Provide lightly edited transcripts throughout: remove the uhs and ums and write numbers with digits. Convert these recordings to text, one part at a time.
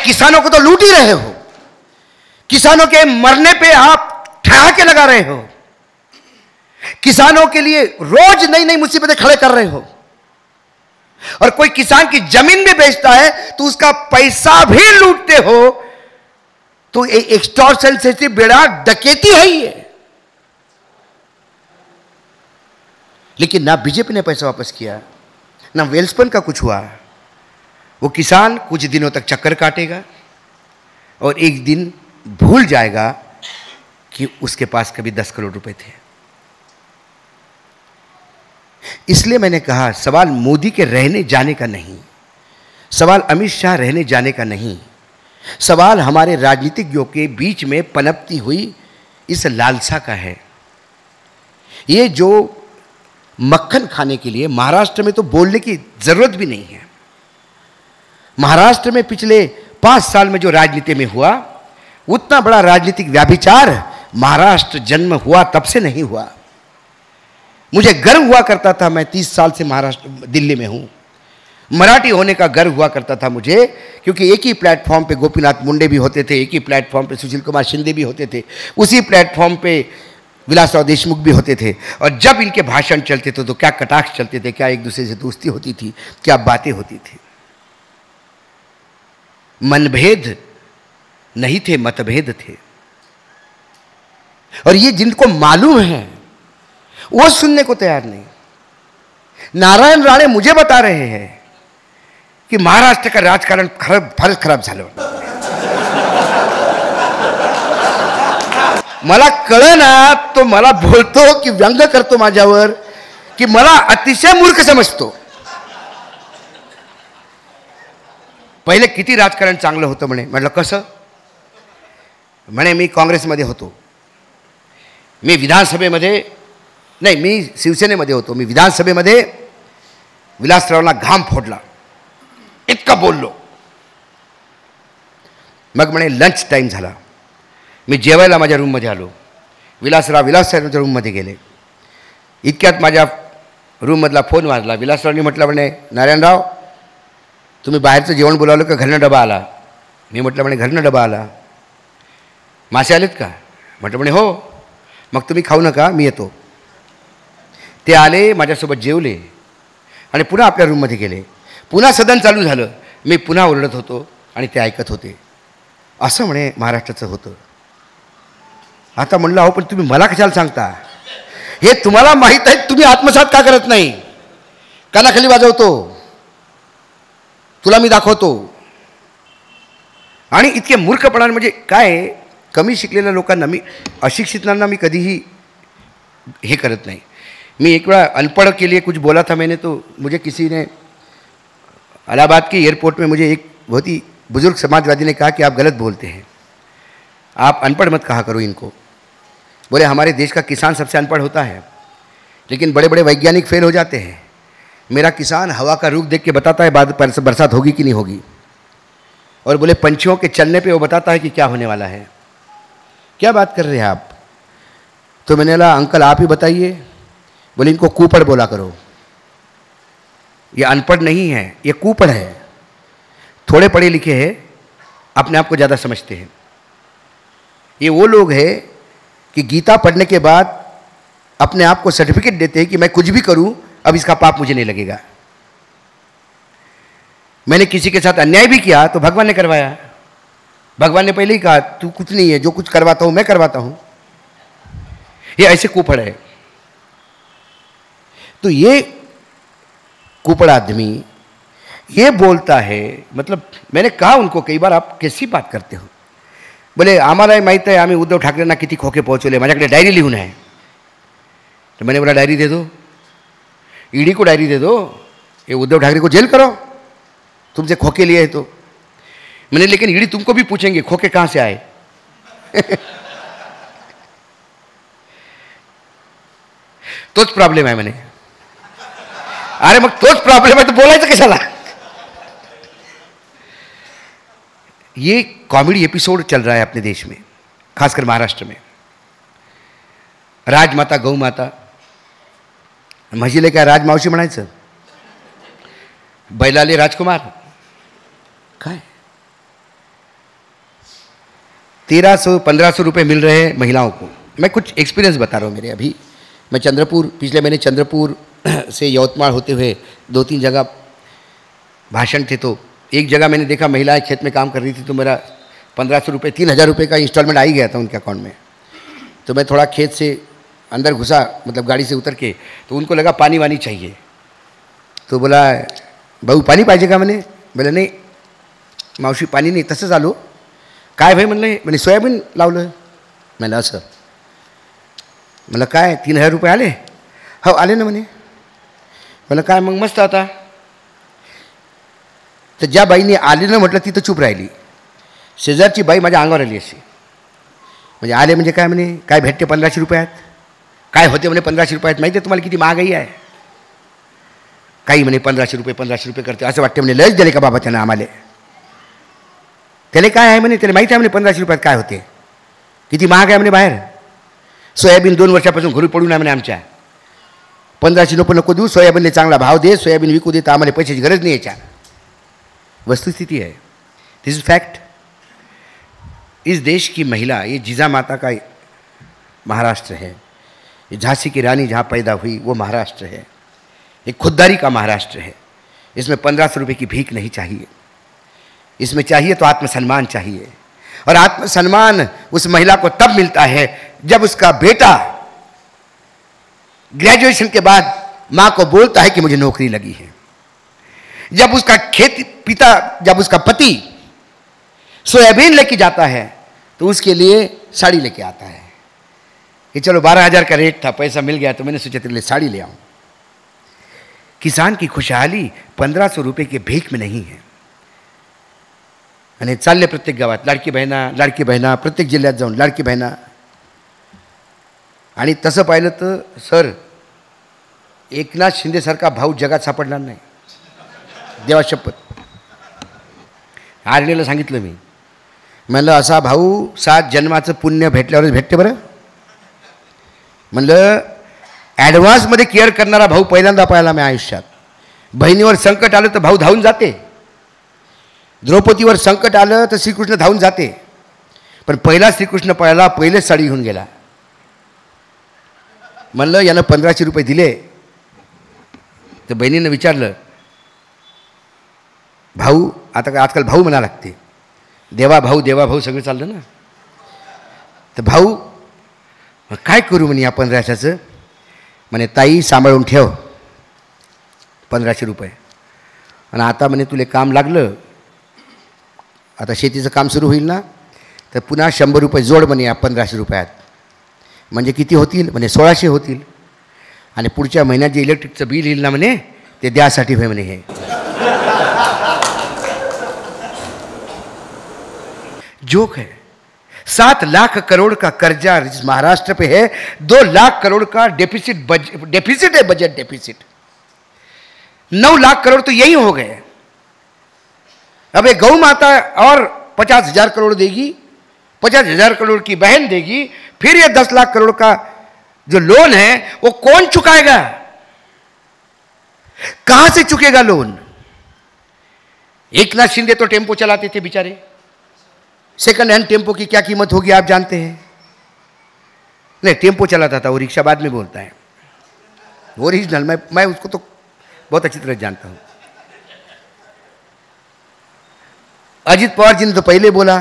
किसानों को तो लूट ही रहे हो, किसानों के मरने पे आप ठहाके लगा रहे हो, किसानों के लिए रोज नई नई मुसीबतें खड़े कर रहे हो, और कोई किसान की जमीन भी बेचता है तो उसका पैसा भी लूटते हो। तो एक्सटॉर्शन से बेड़ा डकैती है ये। लेकिन ना बीजेपी ने पैसा वापस किया, ना वेल्सपन का कुछ हुआ। वो किसान कुछ दिनों तक चक्कर काटेगा और एक दिन भूल जाएगा कि उसके पास कभी 10 करोड़ रुपए थे। इसलिए मैंने कहा सवाल मोदी के रहने जाने का नहीं, सवाल अमित शाह रहने जाने का नहीं, सवाल हमारे राजनीतिज्ञों के बीच में पनपती हुई इस लालसा का है। ये जो मक्खन खाने के लिए महाराष्ट्र में तो बोलने की जरूरत भी नहीं है। महाराष्ट्र में पिछले 5 साल में जो राजनीति में हुआ, उतना बड़ा राजनीतिक व्याभिचार महाराष्ट्र जन्म हुआ तब से नहीं हुआ। मुझे गर्व हुआ करता था, मैं 30 साल से महाराष्ट्र दिल्ली में हूं, मराठी होने का गर्व हुआ करता था मुझे, क्योंकि एक ही प्लेटफॉर्म पे गोपीनाथ मुंडे भी होते थे, एक ही प्लेटफॉर्म पे सुशील कुमार शिंदे भी होते थे, उसी प्लेटफॉर्म पे विलासराव देशमुख भी होते थे। और जब इनके भाषण चलते थे तो क्या कटाक्ष चलते थे, क्या एक दूसरे से दोस्ती होती थी, क्या बातें होती थी। मनभेद नहीं थे, मतभेद थे। और ये जिनको मालूम है वो सुनने को तैयार नहीं। नारायण राणे मुझे बता रहे हैं की महाराष्ट्र का राजकारण फारच खराब झालं। मला कळना तो मला बोलतो की व्यंग करतो माझ्यावर की मला अतिशय मूर्ख समजतो। पहिले किती राजकारण चांगलं होतं म्हणे। म्हटलं कसं? म्हणे मी काँग्रेसमध्ये होतो, मी विधानसभेमध्ये नाही, मी शिवसेनेमध्ये होतो, मी विधानसभेमध्ये विलासरावला घाम फोडला, इतका बोललो। मग म्हणे लंच टाइम झाला, मी जेवायला माझ्या रूममध्ये आलो, विलासरावच्या रूममध्ये गेले। इतक्यात माझ्या रूममधला फोन वाजला। विलासरावनी म्हटलं म्हणे नारायणराव तुम्ही बाहेरचं जेवण बोलावलं का घरनं डबा आला? मी म्हटलं म्हणे घरनं डबा आला। मासे आलेत का? म्हटलं म्हणे हो। मग तुम्ही खाऊ नका, मी येतो। ते आले, माझ्यासोबत जेवले आणि पुन्हा आपल्या रूममध्ये गेले। पुन्हा सदन चालू झालं, मी पुन्हा ओरडत होतो आणि ते ऐकत होते। असं म्हणे महाराष्ट्राचं होतं। आता म्हणलं अहो पण तुम्ही मला कशाला सांगता? हे तुम्हाला माहीत आहे, तुम्ही आत्मसात का करत नाही? कानाखाली वाजवतो, तुला मी दाखवतो। आणि इतके मूर्खपणाने म्हणजे काय, कमी शिकलेल्या लोकांना, मी अशिक्षितांना मी कधीही हे करत नाही। मैं एक बार अनपढ़ के लिए कुछ बोला था मैंने, तो मुझे किसी ने इलाहाबाद के एयरपोर्ट में मुझे एक बहुत ही बुजुर्ग समाजवादी ने कहा कि आप गलत बोलते हैं, आप अनपढ़ मत कहा करो इनको। बोले हमारे देश का किसान सबसे अनपढ़ होता है, लेकिन बड़े बड़े वैज्ञानिक फेल हो जाते हैं। मेरा किसान हवा का रुख देख के बताता है बरसात होगी कि नहीं होगी, और बोले पंछियों के चलने पे वो बताता है कि क्या होने वाला है। क्या बात कर रहे हैं आप? तो मैंने बोला अंकल आप ही बताइए। बोले इनको कूपड़ बोला करो, ये अनपढ़ नहीं है, ये कूपड़ है। थोड़े पढ़े लिखे हैं, अपने आप को ज़्यादा समझते हैं। ये वो लोग हैं कि गीता पढ़ने के बाद अपने आप को सर्टिफिकेट देते हैं कि मैं कुछ भी करूं अब इसका पाप मुझे नहीं लगेगा। मैंने किसी के साथ अन्याय भी किया तो भगवान ने करवाया। भगवान ने पहले ही कहा तू कुछ नहीं है, जो कुछ करवाता हूं मैं करवाता हूं। ये ऐसे कूपड़ है। तो ये कुपड़ आदमी ये बोलता है, मतलब मैंने कहा उनको कई बार आप कैसी बात करते हो? बोले आम्हाला माहीत आहे आम्ही उद्धव ठाकरेंना किती खोके पोहोचवले, माझ्याकडे डायरी लिहून आहे। तो मैंने बोला डायरी दे दो, ईडी को डायरी दे दो, ये उद्धव ठाकरे को जेल करो तुमसे खोके लिए है तो। मैंने लेकिन ईडी तुमको भी पूछेंगे खोके कहाँ से आए। तोच प्रॉब्लेम आहे म्हणे। अरे मग तोच प्रॉब्लेम आहे तो बोलायचं कशाला? ये कॉमेडी एपिसोड चल रहा है अपने देश में, खासकर महाराष्ट्र में। राजमाता गौ माता, म्हशीले काय राजमावशी म्हणायचं, बैलाले राजकुमार, काय 1300-1500 रुपये मिल रहे हैं महिलाओं को। मैं कुछ एक्सपीरियंस बता रहा हूँ मेरे। अभी मैं पिछले महीने चंद्रपुर से यवतमाल होते हुए 2-3 जगह भाषण थे, तो एक जगह मैंने देखा महिलाएं खेत में काम कर रही थी, तो मेरा 1500 रुपये 3000 रुपये का इंस्टॉलमेंट आ ही गया था उनके अकाउंट में। तो मैं थोड़ा खेत से अंदर घुसा, मतलब गाड़ी से उतर के, तो उनको लगा पानी वानी चाहिए। तो बोला, भाऊ पाणी पाहिजे का म्हणे? बोला नाही मावशी पाणी नाही, तसंच आलो. काय भाई म्हणलं? म्हणे सोयाबीन लावलं. म्हणलं असं. म्हणलं काय 3000 रुपये आले? हो आले ना म्हणे. म्हणलं काय मग मस्त आता. तर ज्या बाईने आले ना म्हटलं तिथं चूप राहिली. शेजारची बाई माझ्या अंगावर आली अशी. म्हणजे आले म्हणजे काय म्हणे, काय भेटते 1500 रुपयात? काय होते म्हणे 1500 रुपयात? माहिती आहे तुम्हाला किती महागाई आहे? काही म्हणे 1500 रुपये करते. असं वाटते म्हणे लयच दिले का बाबा त्यानं आम्हाला. त्याला काय आहे म्हणे, त्याला माहिती आहे म्हणे 1500 रुपयात काय होते, किती महाग आहे म्हणे बाहेर. सोयाबीन 2 वर्षापासून घरी पडून आहे म्हणे आमच्या. 1500 नको देऊ, सोयाबीनने चांगला भाव दे, सोयाबीन विकू दे, तर आम्हाला पैशाची गरज नाही याच्या. वस्तुस्थिती है, दिस इज फैक्ट. इस देश की महिला, ये जीजा माता का महाराष्ट्र है, ये झांसी की रानी जहाँ पैदा हुई वो महाराष्ट्र है, ये खुददारी का महाराष्ट्र है. इसमें 1500 रुपये की भीख नहीं चाहिए. इसमें चाहिए तो आत्मसम्मान चाहिए. और आत्मसम्मान उस महिला को तब मिलता है जब उसका बेटा ग्रेजुएशन के बाद माँ को बोलता है कि मुझे नौकरी लगी है. जब उसका पति सोयाबीन लेके जाता है तो उसके लिए साड़ी लेके आता है कि चलो 12,000 का रेट था, पैसा मिल गया तो मैंने सोचा तेरे लिए साड़ी ले आऊं. किसान की खुशहाली 1500 रुपये के भीख में नहीं है. आणि चालले प्रत्येक गावात लाडकी बहिणा प्रत्येक जिल्ह्यात जाऊन लाडकी बहिणा. आणि तसं पाहिलं तर सर, एकनाथ शिंदेसारखा भाऊ जगात सापडणार नाही, देवा शपथ. आरणेला सांगितलं मी, म्हणलं असा भाऊ 7 जन्माचं पुण्य भेटल्यावरच भेटते बरं. म्हणलं ॲडव्हान्समध्ये केअर करणारा भाऊ पहिल्यांदा पाहिला मी आयुष्यात. बहिणीवर संकट आलं तर भाऊ धावून जाते, द्रौपदीवर संकट आलं तर श्रीकृष्ण धावून जाते, पण पहिला श्रीकृष्ण पाहिला, पहिलेच साडी घेऊन गेला. म्हणलं यानं 1500 रुपये दिले. तर बहिणीनं विचारलं, भाऊ, आता आजकाल भाऊ म्हणा लागते, देवा भाऊ सगळं चाललं ना. तर भाऊ काय करू म्हणे या 1500चं? म्हणे ताई सांभाळून ठेव 1500 रुपये. आणि आता म्हणे तुले काम लागलं, आता शेतीचं काम सुरू होईल ना, तर पुन्हा 100 रुपये जोड म्हणे या 1500 रुपयात. म्हणजे किती होतील? म्हणे 1600 होतील. आणि पुढच्या महिन्यात जे इलेक्ट्रिकचं बिल येईल ना म्हणे, ते द्यासाठी होय म्हणे. हे जोक है. 7 लाख करोड़ का कर्जा इस महाराष्ट्र पे है. 2 लाख करोड़ का डेफिसिट है, बजट डेफिसिट. 9 लाख करोड़ तो यही हो गए. अब ये गौ माता और 50,000 करोड़ देगी, 50,000 करोड़ की बहन देगी, फिर ये 10 लाख करोड़ का जो लोन है वो कौन चुकाएगा? कहां से चुकेगा लोन? एकनाथ शिंदे तो टेम्पो चलाते थे बेचारे. सेकंड हैंड टेम्पो की क्या कीमत होगी आप जानते हैं? नहीं, टेम्पो चलाता था वो, रिक्शा बाद में बोलता है. ओरिजिनल मैं उसको तो बहुत अच्छी तरह जानता हूं. अजित पवार जी ने तो पहले बोला,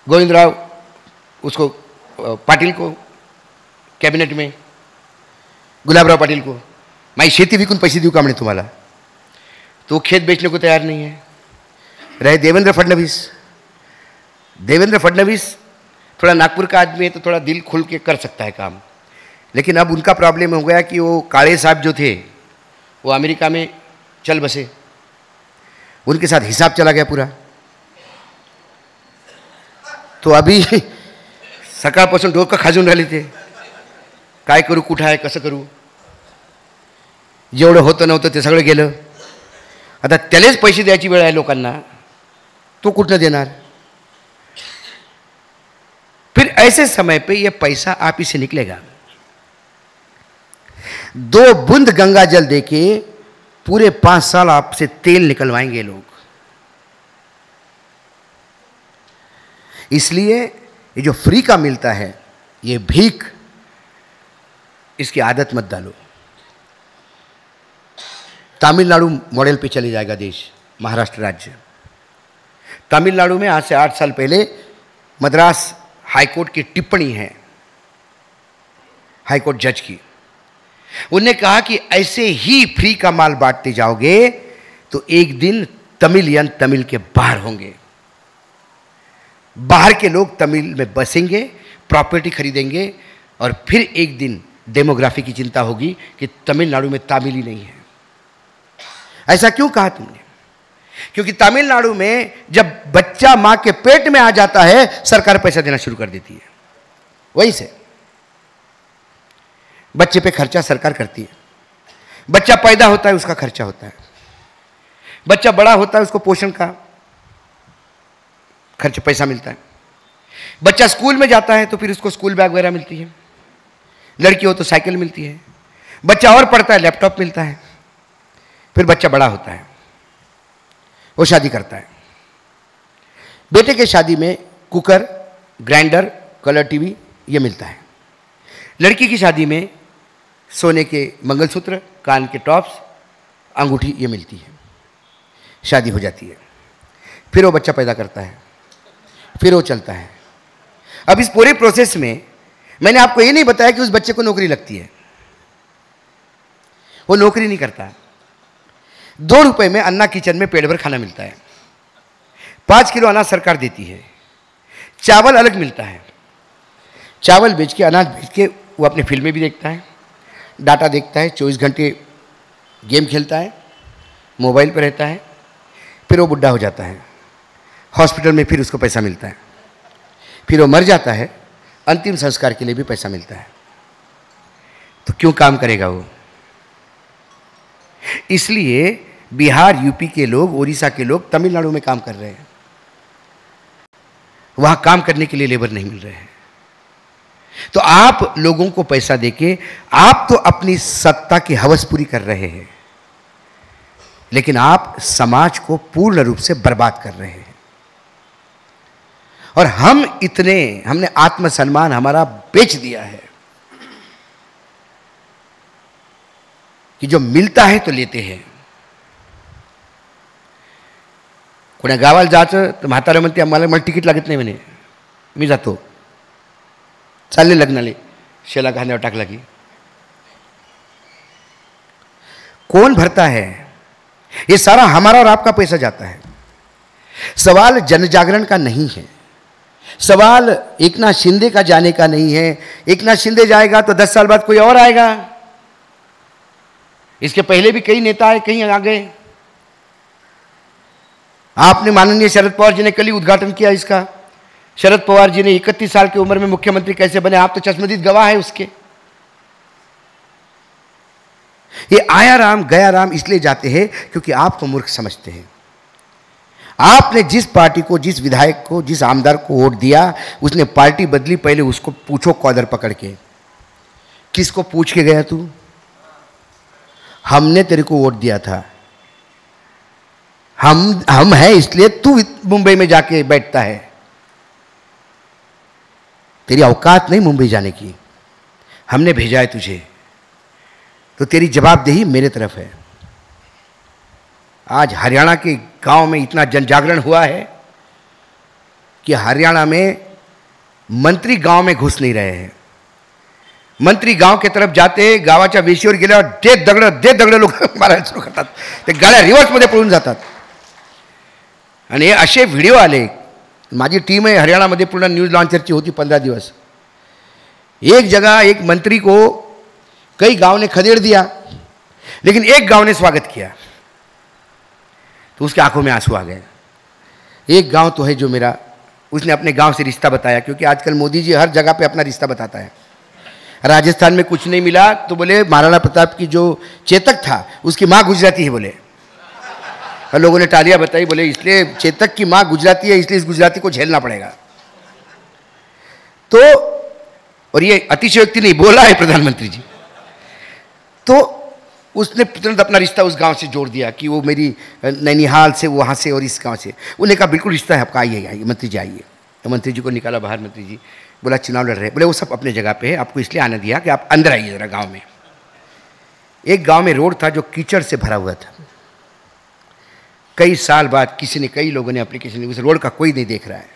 गोविंदराव उसको पाटिल को कैबिनेट में, गुलाबराव पाटिल को, मैं शेती विकून पैसे देऊ का म्हणे तुम्हाला. तो खेत बेचने को तैयार नहीं है. रहे देवेंद्र फडणवीस थोड़ा नागपुर का आदमी है तो थोड़ा दिल खुल के कर सकता है काम. लेकिन अब उनका प्रॉब्लम हो गया कि वो काळे साहब जो थे वो अमेरिका में चल बसे, उनके साथ हिसाब चला गया पूरा. तो अभी सकाळपासून डोकं खाजून राहिले ते, काय करू, कुठं आहे, कसं करू. जेवढं होतं नव्हतं ते सगळं गेलं. आता त्यालाच पैसे द्यायची वेळ आहे लोकांना, तो कुठनं देणार. फिर ऐसे समय पे ये पैसा आप ही से निकलेगा. 2 बूंद गंगा जल देके पूरे 5 साल आपसे तेल निकलवाएंगे लोग. इसलिए ये जो फ्री का मिलता है, ये भीख, इसकी आदत मत डालो। तमिलनाडु मॉडल पे चले जाएगा देश, महाराष्ट्र राज्य। तमिलनाडु में आज से 8 साल पहले मद्रास हाईकोर्ट की टिप्पणी है, हाईकोर्ट जज की। उन्होंने कहा कि ऐसे ही फ्री का माल बांटते जाओगे तो एक दिन तमिलियन तमिल के बाहर होंगे, बाहर के लोग तमिल में बसेंगे, प्रॉपर्टी खरीदेंगे, और फिर एक दिन डेमोग्राफी की चिंता होगी कि तमिलनाडु में तमिल ही नहीं है। ऐसा क्यों कहा तुमने? क्योंकि तमिलनाडु में जब बच्चा मां के पेट में आ जाता है, सरकार पैसा देना शुरू कर देती है। वहीं से बच्चे पे खर्चा सरकार करती है। बच्चा पैदा होता है, उसका खर्चा होता है। बच्चा बड़ा होता है, उसको पोषण का खर्च पैसा मिलता है। बच्चा स्कूल में जाता है तो फिर उसको स्कूल बैग वगैरह मिलती है। लड़की हो तो साइकिल मिलती है। बच्चा और पढ़ता है, लैपटॉप मिलता है। फिर बच्चा बड़ा होता है, वो शादी करता है। बेटे के शादी में कुकर, ग्राइंडर, कलर टीवी ये मिलता है। लड़की की शादी में सोने के मंगलसूत्र, कान के टॉप्स, अंगूठी ये मिलती है। शादी हो जाती है, फिर वो बच्चा पैदा करता है, फिर वो चलता है। अब इस पूरे प्रोसेस में मैंने आपको ये नहीं बताया कि उस बच्चे को नौकरी लगती है। वो नौकरी नहीं करता। 2 रुपए में अन्ना किचन में पेट भर खाना मिलता है। 5 किलो अनाज सरकार देती है। चावल अलग मिलता है। चावल बेच के, अनाज बेच के वो अपनी फिल्में भी देखता है, डाटा देखता है, 24 घंटे गेम खेलता है, मोबाइल पर रहता है। फिर वो बुढ़ा हो जाता है, हॉस्पिटल में फिर उसको पैसा मिलता है। फिर वो मर जाता है, अंतिम संस्कार के लिए भी पैसा मिलता है। तो क्यों काम करेगा वो? इसलिए बिहार, यूपी के लोग, उड़ीसा के लोग तमिलनाडु में काम कर रहे हैं। वहां काम करने के लिए लेबर नहीं मिल रहे हैं। तो आप लोगों को पैसा देके आप तो अपनी सत्ता की हवस पूरी कर रहे हैं, लेकिन आप समाज को पूर्ण रूप से बर्बाद कर रहे हैं। और हमने आत्मसम्मान हमारा बेच दिया है कि जो मिलता है तो लेते हैं। कोण्या गावाला जायचं तर म्हातारा म्हणते मला तिकीट लागत नाही म्हणे, मी जातो, चालले लग्नाले, शेला घाण्यावर टाकला की। कौन भरता है? ये सारा हमारा और आपका पैसा जाता है। सवाल जनजागरण का नहीं है, सवाल एकनाथ शिंदे का जाने का नहीं है। एकनाथ शिंदे जाएगा तो 10 साल बाद कोई और आएगा। इसके पहले भी कई नेता आए, कहीं आ गए। आपने माननीय शरद पवार जी ने कल ही उद्घाटन किया इसका। शरद पवार जी ने 31 साल की उम्र में मुख्यमंत्री कैसे बने, आप तो चश्मदीद गवाह है उसके। ये आया राम गया राम इसलिए जाते हैं क्योंकि आप तो मूर्ख समझते हैं। आपने जिस पार्टी को, जिस विधायक को, जिस आमदार को वोट दिया, उसने पार्टी बदली, पहले उसको पूछो कॉलर पकड़ के, किसको पूछ के गया तू? हमने तेरे को वोट दिया था, हम है इसलिए तू मुंबई में जाके बैठता है। तेरी औकात नहीं मुंबई जाने की, हमने भेजा है तुझे, तो तेरी जवाबदेही मेरे तरफ है। आज हरियाणा के गांव में इतना जनजागरण हुआ है कि हरियाणा में मंत्री गांव में घुस नहीं रहे हैं। मंत्री गांव के तरफ जाते, गावाच्या वेशीवर गेल्यावर दे दगड लोक मारायला सुरू करतात, ते गाड्या रिव्हर्समध्ये पळून जातात। आणि हे असे व्हिडिओ आले। माझी टीम है हरियाणामध्ये पूर्ण न्यूज लॉन्चरची होती 15 दिवस। एक जगह एक मंत्री को कई गांव ने खदेड़ दिया, लेकिन एक गांव ने स्वागत किया, तो उसके आंखों में आंसू आ गए। एक गांव तो है जो मेरा, उसने अपने गांव से रिश्ता बताया, क्योंकि आजकल मोदी जी हर जगह पे अपना रिश्ता बताता है। राजस्थान में कुछ नहीं मिला तो बोले महाराणा प्रताप की जो चेतक था उसकी माँ गुजराती है बोले, और लोगों ने तालियां बताई, बोले इसलिए चेतक की माँ गुजराती है इसलिए इस गुजराती को झेलना पड़ेगा। तो और ये अतिशयोक्ति नहीं, बोला है प्रधानमंत्री जी। तो उसने तुरंत अपना रिश्ता उस गांव से जोड़ दिया कि वो मेरी नैनीहाल से, वहाँ से और इस गांव से। उन्हें कहा बिल्कुल रिश्ता है आपका, आइए आइए मंत्री जी आइए। तो मंत्री जी को निकाला बाहर। मंत्री जी बोला चुनाव लड़ रहे, बोले वो सब अपने जगह पे है, आपको इसलिए आने दिया कि आप अंदर आइए ज़रा गाँव में। एक गांव में रोड था जो कीचड़ से भरा हुआ था। कई साल बाद कई लोगों ने एप्लीकेशन दी, उस रोड का कोई नहीं देख रहा है।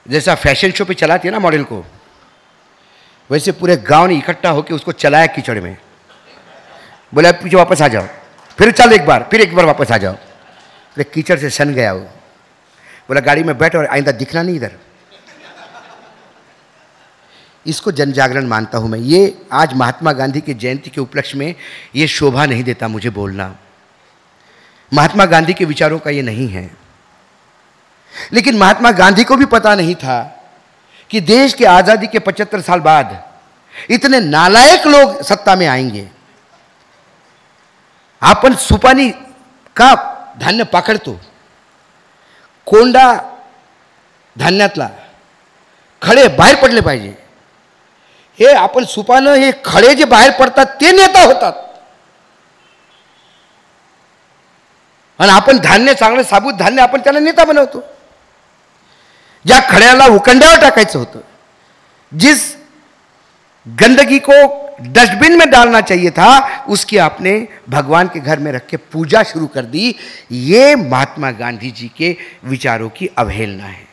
जैसा फैशन शो पे चलाती है ना मॉडल को, वैसे पूरे गांव ने इकट्ठा होकर उसको चलाया कीचड़ में। बोला पीछे वापस आ जाओ, फिर चल एक बार वापस आ जाओ। बोले कीचड़ से सन गया वो। बोला गाड़ी में बैठ और आइंदा दिखना नहीं इधर। इसको जन जागरण मानता हूं मैं। ये आज महात्मा गांधी की जयंती के उपलक्ष्य में ये शोभा नहीं देता मुझे बोलना। महात्मा गांधी के विचारों का ये नहीं है। लेकिन महात्मा गांधी को भी पता नहीं था कि देश के आजादी के 75 साल बाद इतने नालायक लोग सत्ता में आएंगे। आपण सुपानी का धान्य पाकडतो, कोंडा धान्यातला खडे बाहेर पडले पाहिजे। हे आपण सुपानं हे खडे जे बाहेर पडतात ते नेता होतात, आणि आपण धान्य चांगलं साबूत धान्य आपण त्याला नेता बनवतो। ज्या खड्याला उकंड्यावर टाकायचं होतं, जिस गंदगी को डस्टबिन में डालना चाहिए था, उसकी आपने भगवान के घर में रख के पूजा शुरू कर दी। ये महात्मा गांधी जी के विचारों की अवहेलना है।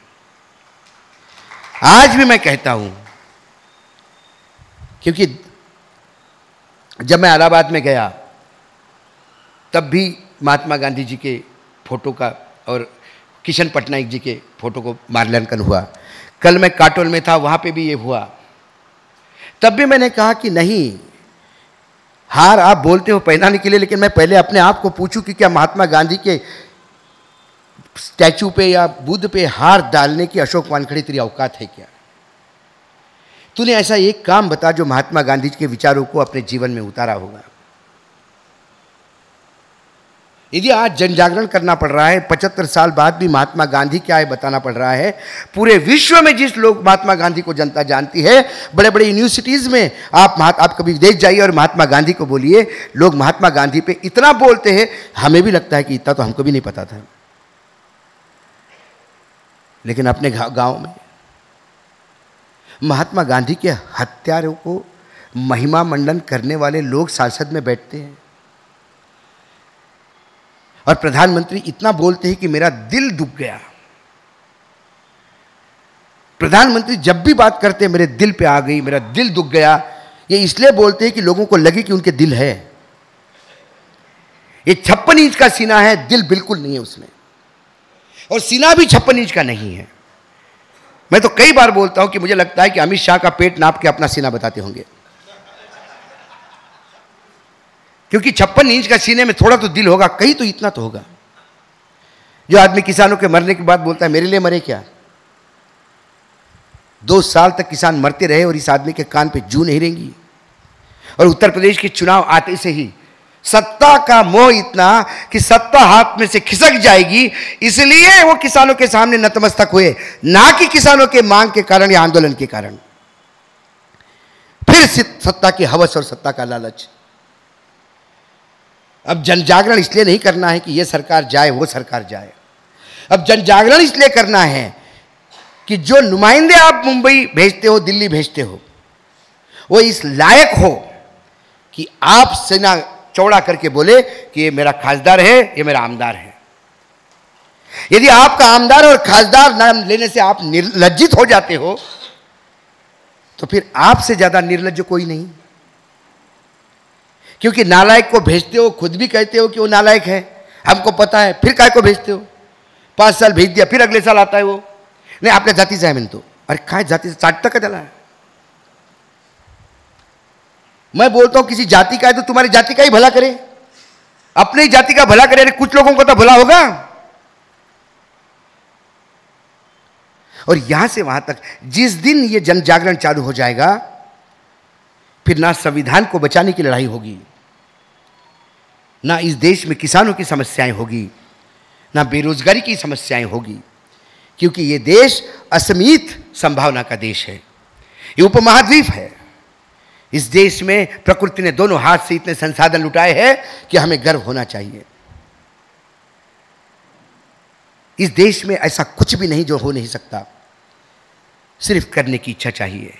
आज भी मैं कहता हूं, क्योंकि जब मैं इलाहाबाद में गया तब भी महात्मा गांधी जी के फोटो का और किशन पटनायक जी के फोटो को माल्यार्पण हुआ। कल मैं काटोल में था, वहाँ पे भी ये हुआ। तब भी मैंने कहा कि नहीं, हार आप बोलते हो पहनाने के लिए, लेकिन मैं पहले अपने आप को पूछूं कि क्या महात्मा गांधी के स्टैचू पे या बुद्ध पे हार डालने की अशोक वानखेड़े तेरी औकात है क्या? तूने ऐसा एक काम बता जो महात्मा गांधी के विचारों को अपने जीवन में उतारा होगा। यदि आज जन जागरण करना पड़ रहा है, 75 साल बाद भी महात्मा गांधी क्या है बताना पड़ रहा है। पूरे विश्व में जिस लोग महात्मा गांधी को जनता जानती है, बड़े बड़े यूनिवर्सिटीज़ में आप कभी विदेश जाइए और महात्मा गांधी को बोलिए, लोग महात्मा गांधी पे इतना बोलते हैं, हमें भी लगता है कि इतना तो हमको भी नहीं पता था। लेकिन अपने गांव में महात्मा गांधी के हत्यारों को महिमा मंडन करने वाले लोग संसद में बैठते हैं और प्रधानमंत्री इतना बोलते हैं कि मेरा दिल दुख गया। प्रधानमंत्री जब भी बात करते हैं मेरे दिल पे आ गई, मेरा दिल दुख गया, ये इसलिए बोलते हैं कि लोगों को लगे कि उनके दिल है। ये 56 इंच का सीना है, दिल बिल्कुल नहीं है उसमें, और सीना भी 56 इंच का नहीं है। मैं तो कई बार बोलता हूं कि मुझे लगता है कि अमित शाह का पेट नाप के अपना सीना बताते होंगे, क्योंकि 56 इंच का सीने में थोड़ा तो दिल होगा, कहीं तो इतना तो होगा। जो आदमी किसानों के मरने के बाद बोलता है मेरे लिए मरे क्या? 2 साल तक किसान मरते रहे और इस आदमी के कान पे जू नहीं रहेंगी। और उत्तर प्रदेश के चुनाव आते से ही सत्ता का मोह इतना कि सत्ता हाथ में से खिसक जाएगी, इसलिए वो किसानों के सामने नतमस्तक हुए, ना कि किसानों के मांग के कारण या आंदोलन के कारण। फिर सत्ता की हवस और सत्ता का लालच। अब जन जागरण इसलिए नहीं करना है कि ये सरकार जाए वो सरकार जाए। अब जन जागरण इसलिए करना है कि जो नुमाइंदे आप मुंबई भेजते हो, दिल्ली भेजते हो, वो इस लायक हो कि आप सेना चौड़ा करके बोले कि ये मेरा खासदार है, ये मेरा आमदार है। यदि आपका आमदार और खासदार नाम लेने से आप निर्लज्जित हो जाते हो, तो फिर आपसे ज्यादा निर्लज्ज कोई नहीं। क्योंकि नालायक को भेजते हो, खुद भी कहते हो कि वो नालायक है, हमको पता है, फिर काय को भेजते हो? 5 साल भेज दिया, फिर अगले साल आता है वो, नहीं आपल्या जातीचा आहे म्हणतो। अरे काय जातीचं चाटतं का त्याला? मैं बोलता हूं किसी जाति का है तो तुम्हारी जाति का ही भला करे, अपनी ही जाति का भला करे। अरे कुछ लोगों को तो भला होगा। और यहां से वहां तक जिस दिन ये जन जागरण चालू हो जाएगा, फिर ना संविधान को बचाने की लड़ाई होगी, ना इस देश में किसानों की समस्याएं होगी, ना बेरोजगारी की समस्याएं होगी, क्योंकि ये देश असीमित संभावना का देश है। ये उपमहाद्वीप है। इस देश में प्रकृति ने दोनों हाथ से इतने संसाधन लुटाए हैं कि हमें गर्व होना चाहिए। इस देश में ऐसा कुछ भी नहीं जो हो नहीं सकता, सिर्फ करने की इच्छा चाहिए।